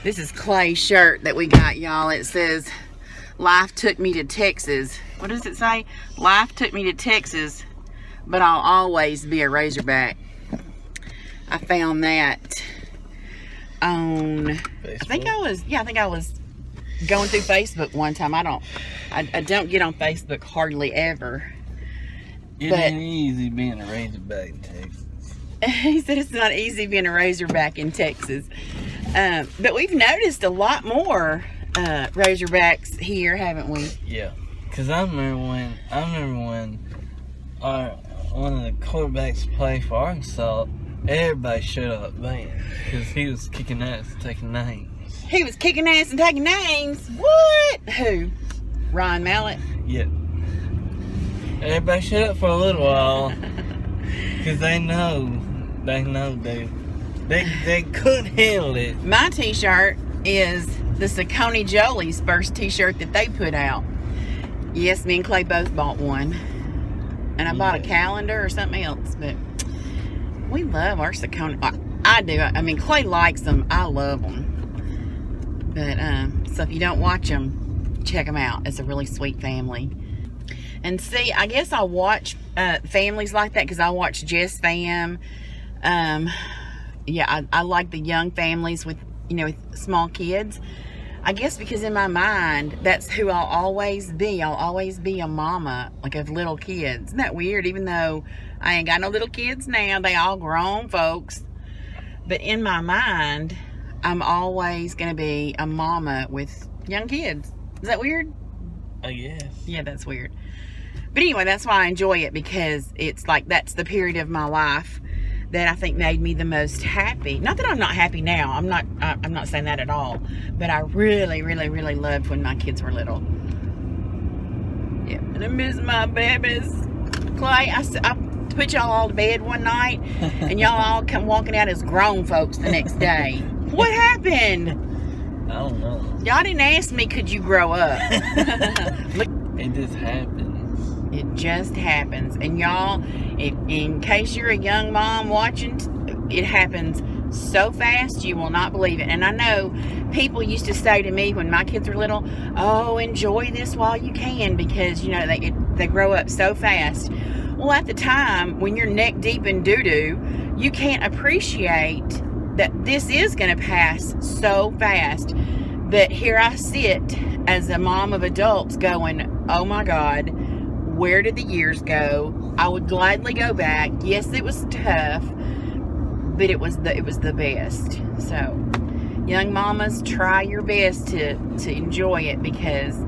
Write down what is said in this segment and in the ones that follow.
This is Clay's shirt that we got, y'all. It says, "Life took me to Texas." What does it say? Life took me to Texas, but I'll always be a Razorback. I found that on Facebook. I think I was going through Facebook one time. I don't get on Facebook hardly ever. It ain't easy being a Razorback in Texas. He said it's not easy being a Razorback in Texas. But we've noticed a lot more Razorbacks here, haven't we? Yeah, because I remember when one of the quarterbacks played for Arkansas, everybody showed up then because he was kicking ass and taking names. He was kicking ass and taking names? What? Who? Ryan Mallett? Yeah. Everybody shut up for a little while because they couldn't handle it. My t-shirt is the Saucony Jolie's first t-shirt that they put out. Yes, me and Clay both bought one. And I bought a calendar or something else, but we love our Saucony. I do. I mean, Clay likes them. I love them. But, so if you don't watch them, check them out. It's a really sweet family. And see, I guess I watch families like that because I watch Jess Fam. Yeah, I like the young families with, with small kids. I guess because in my mind, that's who I'll always be. I'll always be a mama, like, of little kids. Isn't that weird? Even though I ain't got no little kids now, they all grown folks. But in my mind, I'm always going to be a mama with young kids. Is that weird? I guess. Yeah, that's weird. But anyway, that's why I enjoy it, because it's like that's the period of my life that I think made me the most happy. Not that I'm not happy now. I'm not saying that at all. But I really, really, really loved when my kids were little. Yeah, and I miss my babies. Clay, I put y'all all to bed one night, and y'all all come walking out as grown folks the next day. What happened? I don't know. Y'all didn't ask me, could you grow up? It just happens. It just happens. And y'all, in case you're a young mom watching, it happens so fast you will not believe it. And I know people used to say to me when my kids were little, "Oh, enjoy this while you can," because they grow up so fast. Well, at the time when you're neck deep in doo-doo, you can't appreciate that this is going to pass so fast. But here I sit as a mom of adults going, "Oh my God, where did the years go?" I would gladly go back. Yes, it was tough, but it was the best. So, young mamas, try your best to enjoy it, because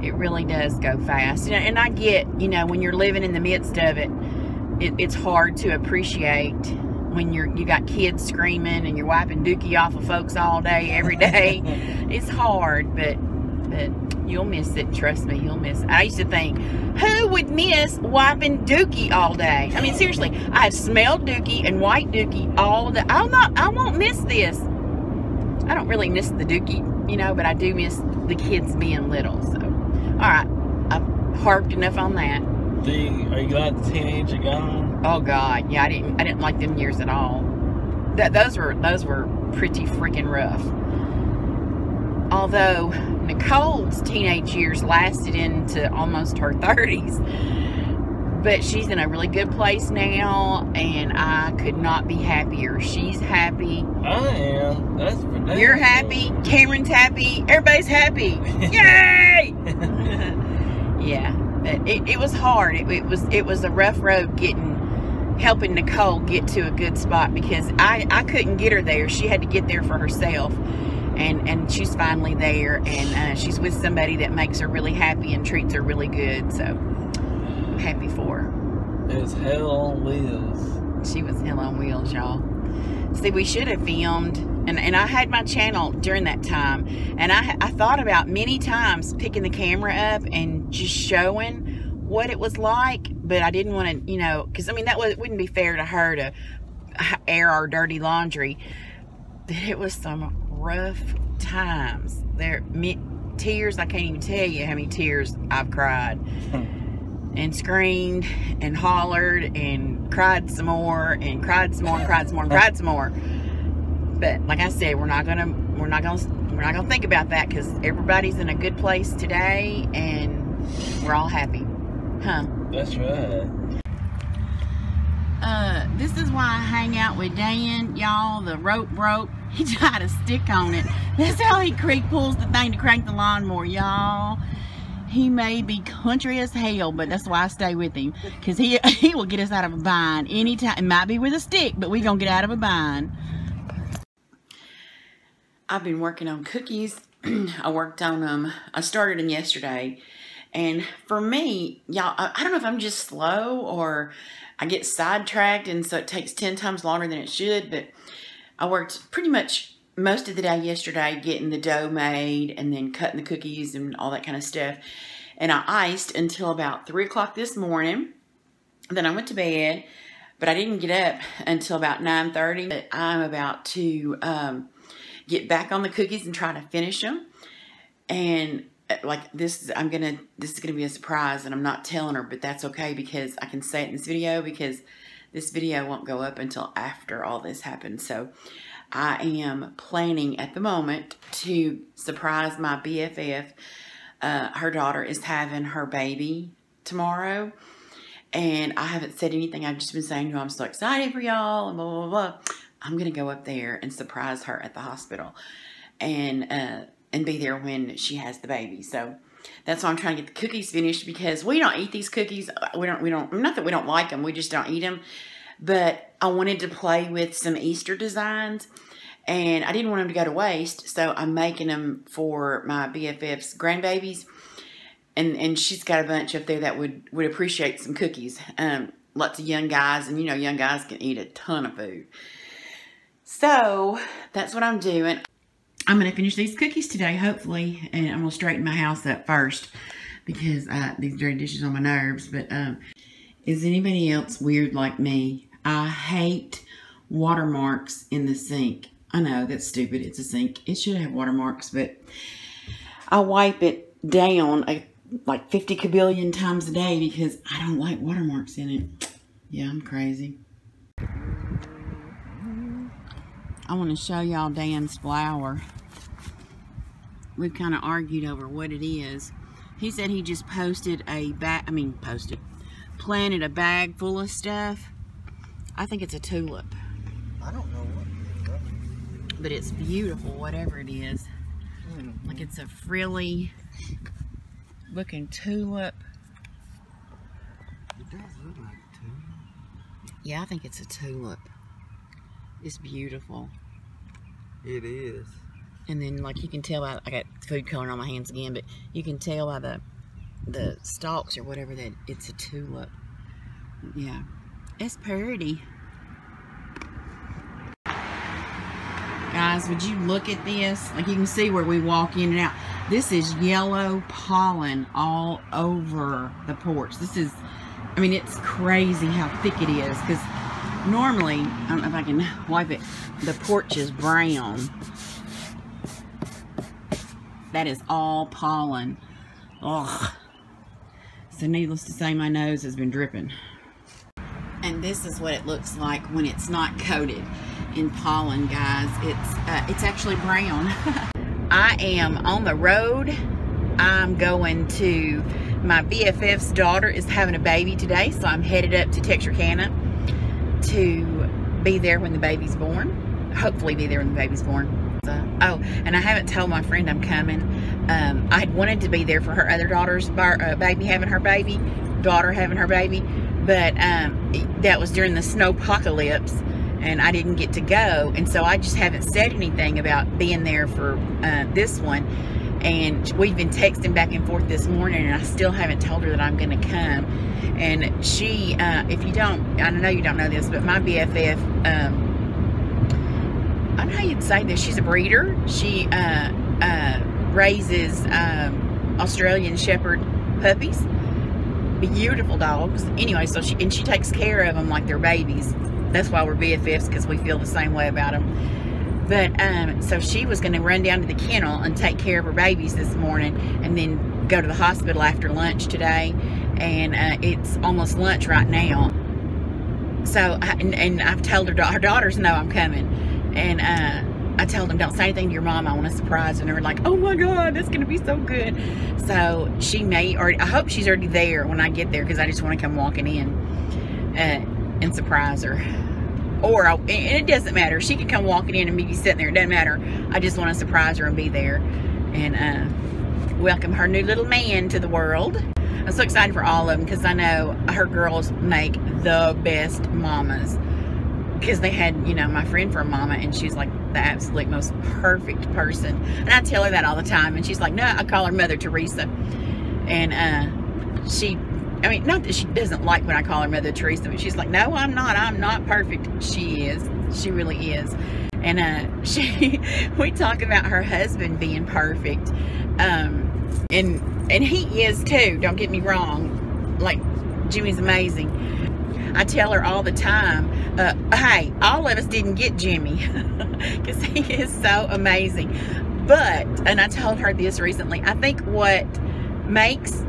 it really does go fast. And I get, when you're living in the midst of it, it's hard to appreciate when you got kids screaming and you're wiping dookie off of folks all day, every day. It's hard, but you'll miss it. Trust me, you'll miss it. I used to think, who would miss wiping dookie all day? I mean, seriously, I've smelled dookie and white dookie all the. I won't miss this. I don't really miss the dookie, but I do miss the kids being little. So, all right, I've harped enough on that. Are you glad the teenager gone? Oh God, yeah, I didn't like them years at all. Those were pretty freaking rough. Although Nicole's teenage years lasted into almost her 30s. But she's in a really good place now, and I could not be happier. She's happy. I am. That's for damn. You're happy. Cameron's happy. Everybody's happy. Yay! Yeah. But it was hard. It was a rough road helping Nicole get to a good spot, because I couldn't get her there. She had to get there for herself. And she's finally there, and she's with somebody that makes her really happy and treats her really good, so I'm happy for her. It was hell on wheels. She was hell on wheels, y'all. See, we should have filmed, and I had my channel during that time, and I thought about many times picking the camera up and just showing what it was like, but I didn't want to, because, I mean, wouldn't be fair to her to air our dirty laundry. It was some rough times. Tears, I can't even tell you how many tears I've cried. And screamed and hollered and cried some more and cried some more and cried some more and cried some more. But like I said, we're not gonna we're not gonna think about that because everybody's in a good place today and we're all happy. Huh? That's right. This is why I hang out with Dan, y'all. The rope broke. He tied a stick on it. That's how he pulls the thing to crank the lawnmower, y'all. He may be country as hell, but that's why I stay with him. Because he will get us out of a bind anytime. It might be with a stick, but we're going to get out of a bind. I've been working on cookies. I worked on them. I started them yesterday. And for me, y'all, I don't know if I'm just slow or I get sidetracked and so it takes 10 times longer than it should. But I worked pretty much most of the day yesterday getting the dough made and then cutting the cookies and all that kind of stuff. And I iced until about 3 o'clock this morning. Then I went to bed, but I didn't get up until about 9:30. I'm about to get back on the cookies and try to finish them. And like this is gonna be a surprise, and I'm not telling her, but that's okay because I can say it in this video because this video won't go up until after all this happens. So I am planning at the moment to surprise my BFF. Her daughter is having her baby tomorrow, and I haven't said anything. I've just been saying, I'm so excited for y'all, and blah, blah, blah. I'm going to go up there and surprise her at the hospital and be there when she has the baby. So that's why I'm trying to get the cookies finished because we don't eat these cookies. We don't, not that we don't like them. We just don't eat them. But I wanted to play with some Easter designs, and I didn't want them to go to waste, so I'm making them for my BFF's grandbabies, and she's got a bunch up there that would appreciate some cookies. Lots of young guys, and you know young guys can eat a ton of food. So that's what I'm doing. I'm going to finish these cookies today, hopefully, and I'm going to straighten my house up first because these dirty dishes on my nerves. But is anybody else weird like me? I hate watermarks in the sink. I know, that's stupid. It's a sink. It should have watermarks, but I wipe it down like 50 kabillion times a day because I don't like watermarks in it. Yeah, I'm crazy. I want to show y'all Dan's flower. We've kind of argued over what it is. He said he just planted a bag full of stuff. I think it's a tulip. I don't know what it is. But it's beautiful, whatever it is. Mm-hmm. Like it's a frilly looking tulip. It does look like a tulip. Yeah, I think it's a tulip. It's beautiful. It is. And then like you can tell by, I got food coloring on my hands again, but you can tell by the stalks or whatever that it's a tulip. Yeah, it's pretty. Guys, would you look at this? Like you can see where we walk in and out. This is yellow pollen all over the porch. This is, I mean, it's crazy how thick it is because normally, I don't know if I can wipe it, the porch is brown. That is all pollen. Ugh. So needless to say, my nose has been dripping. And this is what it looks like when it's not coated in pollen, guys. It's actually brown. I am on the road. I'm going to, my BFF's daughter is having a baby today, so I'm headed up to Texarkana to be there when the baby's born. Hopefully be there when the baby's born. Oh, and I haven't told my friend I'm coming. I had wanted to be there for her other daughter's baby having her baby, daughter having her baby, but that was during the snowpocalypse, and I didn't get to go, and so I just haven't said anything about being there for this one. And we've been texting back and forth this morning, and I still haven't told her that I'm going to come. And she, if you don't, I know you don't know this, but my BFF, I don't know how you'd say this. She's a breeder. She raises Australian Shepherd puppies. Beautiful dogs. Anyway, so she takes care of them like they're babies. That's why we're BFFs, because we feel the same way about them. But so she was going to run down to the kennel and take care of her babies this morning, and then go to the hospital after lunch today. And it's almost lunch right now. So and I've told her daughters know I'm coming. And I told them, don't say anything to your mom. I want to surprise her. And they were like, oh my God, that's going to be so good. So she may already, I hope she's already there when I get there, because I just want to come walking in and surprise her. Or, and it doesn't matter. She can come walking in and me be sitting there. It doesn't matter. I just want to surprise her and be there. And welcome her new little man to the world. I'm so excited for all of them, because I know her girls make the best mamas. Because they had, you know, my friend for a mama, and she's like the absolute most perfect person. And I tell her that all the time, and she's like, no, I call her Mother Teresa. And she, I mean, not that she doesn't like when I call her Mother Teresa, but she's like, no, I'm not perfect. She is. She really is. And we talk about her husband being perfect. And he is too, don't get me wrong. Like, Jimmy's amazing. I tell her all the time, hey, all of us didn't get Jimmy, because he is so amazing. But, and I told her this recently, I think what makes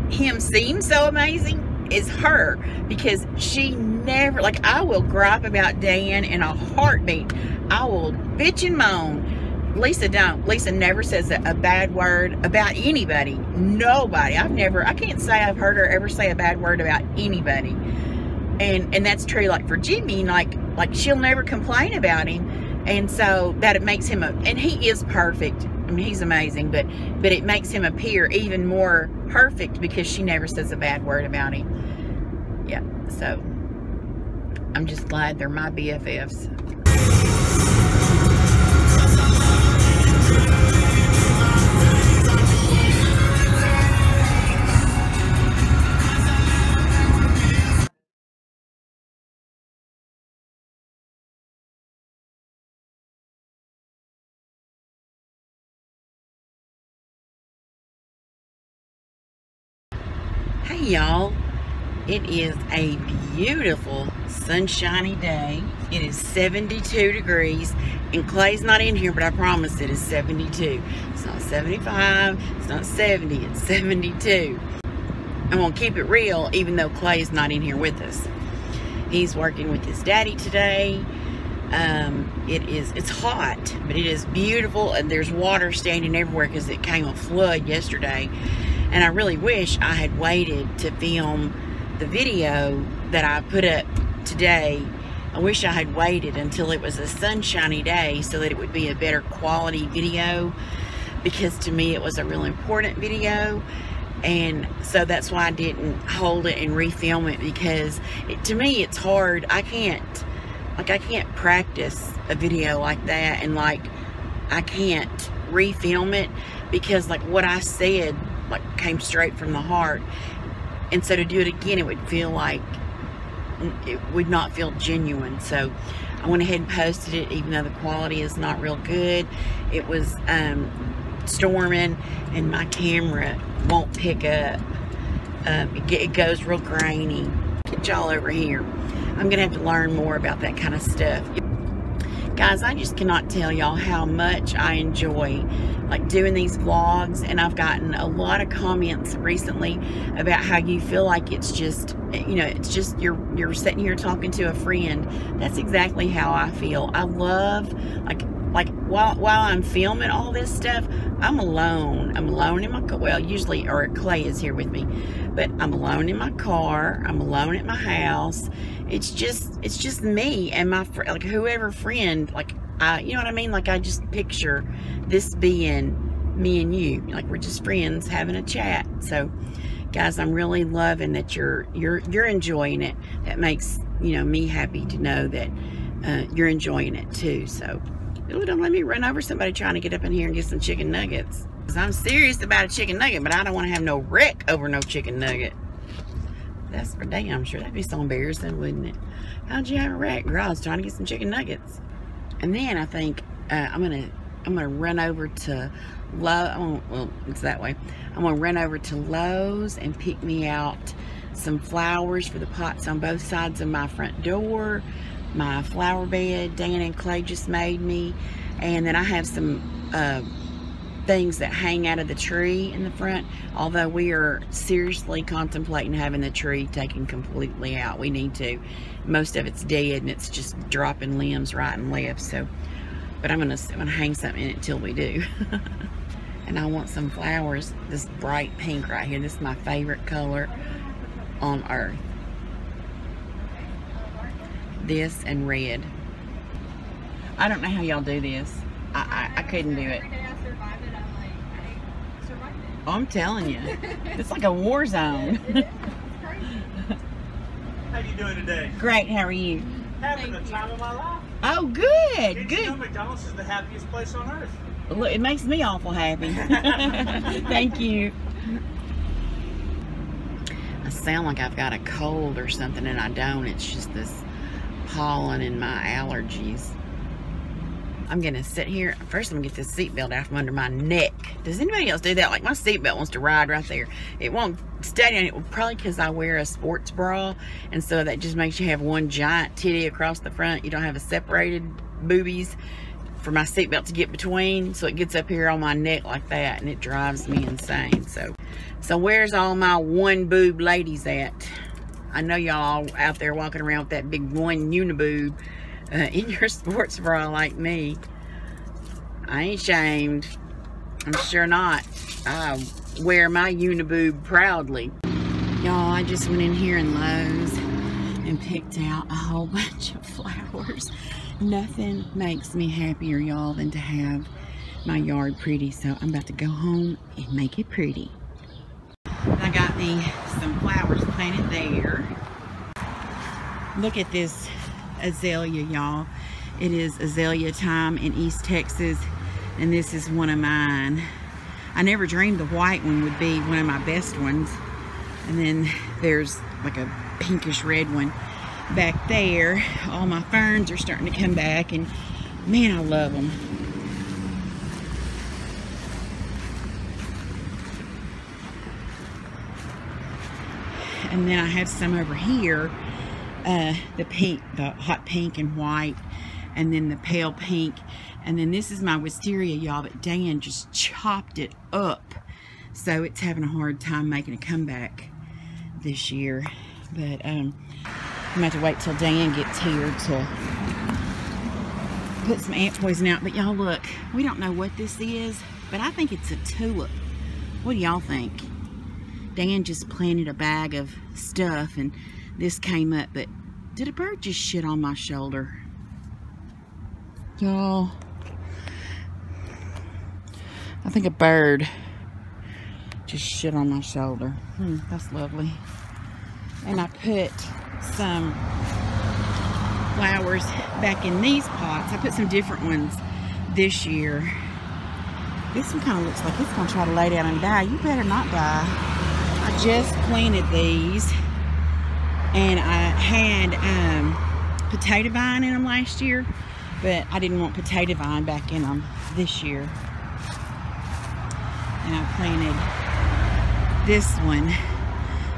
him seem so amazing is her, because she never, like, I will gripe about Dan in a heartbeat. I will bitch and moan. Lisa don't. Lisa never says a bad word about anybody. Nobody. I can't say I've heard her ever say a bad word about anybody. And that's true, like, for Jimmy, like she'll never complain about him. And so that it makes him and he is perfect. I mean, he's amazing, but it makes him appear even more perfect because she never says a bad word about him. Yeah, so I'm just glad they're my BFFs. Hey y'all, it is a beautiful sunshiny day. It is 72 degrees, and Clay's not in here, but I promise it is 72. It's not 75, it's not 70, it's 72. I'm gonna keep it real, even though Clay is not in here with us. He's working with his daddy today. It's hot, but it is beautiful, and there's water standing everywhere because it came a flood yesterday. And I really wish I had waited to film the video that I put up today. I wish I had waited until it was a sunshiny day so that it would be a better quality video, because to me it was a real important video. And so that's why I didn't hold it and refilm it, because to me it's hard. I can't practice a video like that, and like I can't refilm it, because like what I said like came straight from the heart, and so to do it again, it would feel like it would not feel genuine. So I went ahead and posted it, even though the quality is not real good. It was storming, and my camera won't pick up. It goes real grainy. Get y'all over here. I'm gonna have to learn more about that kind of stuff. Guys, I just cannot tell y'all how much I enjoy like doing these vlogs, and I've gotten a lot of comments recently about how you feel like it's just, you know, it's just you're sitting here talking to a friend. That's exactly how I feel. I love like while I'm filming all this stuff, I'm alone. I'm alone in my car. Well, usually, or Clay is here with me, but I'm alone in my car. I'm alone at my house. It's just me and my like whoever friend, like you know what I mean? Like I just picture this being me and you, like we're just friends having a chat. So guys, I'm really loving that you're enjoying it. That makes, you know, me happy to know that you're enjoying it too. So ooh, don't let me run over somebody trying to get up in here and get some chicken nuggets, because I'm serious about a chicken nugget, but I don't want to have no wreck over no chicken nugget. That's for damn sure. That'd be so embarrassing, wouldn't it? How'd you have a wreck? Girl, I was trying to get some chicken nuggets. And then I think I'm gonna run over to Lowe's. Well, it's that way. I'm gonna run over to Lowe's and pick me out some flowers for the pots on both sides of my front door. My flower bed Dan and Clay just made me, and then I have some things that hang out of the tree in the front, although we are seriously contemplating having the tree taken completely out. We need to. Most of it's dead and it's just dropping limbs right and left. So But I'm gonna hang something in it till we do. And I want some flowers, this bright pink right here. This is my favorite color on earth. This and red. I don't know how y'all do this. I couldn't do it. Oh, I'm telling you, it's like a war zone. How you doing today? Great, how are you? Having the time of my life. Oh, good, Did good. you know McDonald's is the happiest place on earth? Look, it makes me awful happy. Thank you. I sound like I've got a cold or something, and I don't. It's just this pollen and my allergies. I'm gonna sit here. First, I'm gonna get this seatbelt out from under my neck. Does anybody else do that? Like, my seatbelt wants to ride right there. It won't stay down. It will probably because I wear a sports bra, and so that just makes you have one giant titty across the front. You don't have a separated boobies for my seatbelt to get between, so it gets up here on my neck like that, and it drives me insane. So where's all my one boob ladies at? I know y'all out there walking around with that big one uniboob in your sports bra like me. I ain't ashamed. I'm sure not. I wear my uniboob proudly. Y'all, I just went in here in Lowe's and picked out a whole bunch of flowers. Nothing makes me happier, y'all, than to have my yard pretty. So I'm about to go home and make it pretty. I got me some flowers planted there. Look at this azalea, y'all. It is azalea time in East Texas, and this is one of mine. I never dreamed the white one would be one of my best ones. And then there's like a pinkish red one back there. All my ferns are starting to come back, and man, I love them. And then I have some over here, the pink, the hot pink and white, and then the pale pink. And then this is my wisteria, y'all, but Dan just chopped it up, so it's having a hard time making a comeback this year. But I'm gonna have to wait till Dan gets here to put some ant poison out. But y'all, look, we don't know what this is, but I think it's a tulip. What do y'all think? Dan just planted a bag of stuff and this came up, but did a bird just shit on my shoulder? Y'all, I think a bird just shit on my shoulder. That's lovely. And I put some flowers back in these pots. I put some different ones this year. This one kind of looks like it's gonna try to lay down and die. You better not die. I just planted these, and I had potato vine in them last year, but I didn't want potato vine back in them this year. And I planted this one.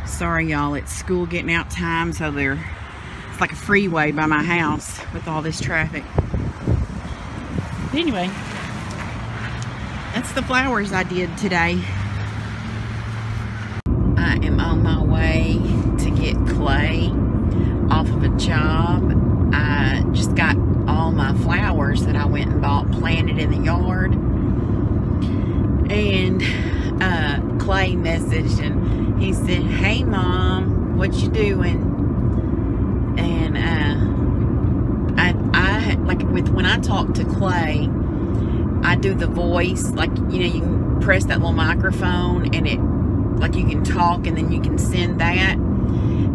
Sorry, y'all, it's school getting out time, so it's like a freeway by my house with all this traffic. But anyway, that's the flowers I did today. I am on my way to get clay off of a job. I just got all my flowers that I went and bought planted in the yard. And Clay messaged and he said, "Hey Mom, what you doing?" And I like when I talk to Clay, I do the voice, like, you know, you can press that little microphone and it, like, you can talk and then you can send that.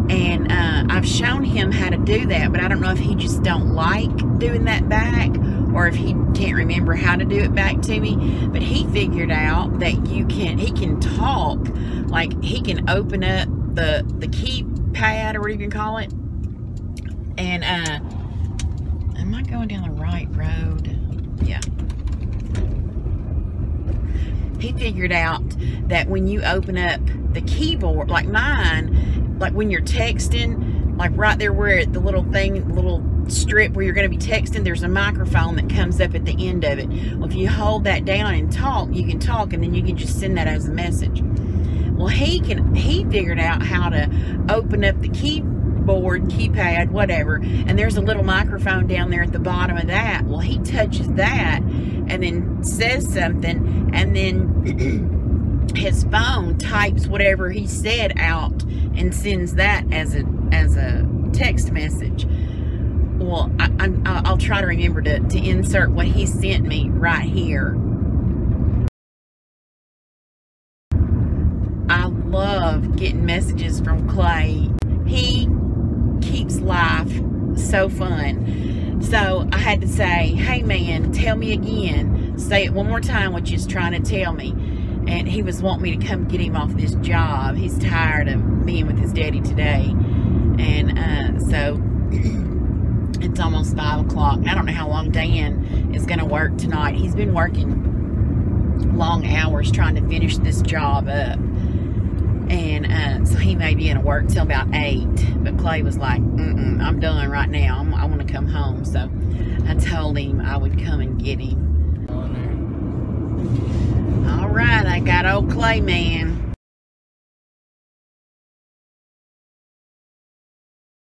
And I've shown him how to do that, but I don't know if he just don't like doing that back or if he can't remember how to do it back to me. But he figured out that he can talk, like he can open up the keypad or whatever you can call it. And am I going down the right road? Yeah. He figured out that when you open up the keyboard, like mine, like when you're texting, like right there where the little strip where you're going to be texting, there's a microphone that comes up at the end of it. Well, if you hold that down and talk, you can talk, and then you can just send that as a message. Well, he figured out how to open up the keyboard, keypad, whatever, and there's a little microphone down there at the bottom of that. Well, he touches that and then says something, and then his phone types whatever he said out and sends that as a text message. Well, I'll try to remember to insert what he sent me right here. I love getting messages from Clay. He keeps life so fun. So I had to say, hey man, tell me again. Say it one more time what you're trying to tell me. And he was wanting me to come get him off this job. He's tired of being with his daddy today. And so it's almost 5 o'clock. I don't know how long Dan is going to work tonight. He's been working long hours trying to finish this job up. And so he may be in work till about 8. But Clay was like, I'm done right now. I want to come home. So I told him I would come and get him. All right, I got old Clay man.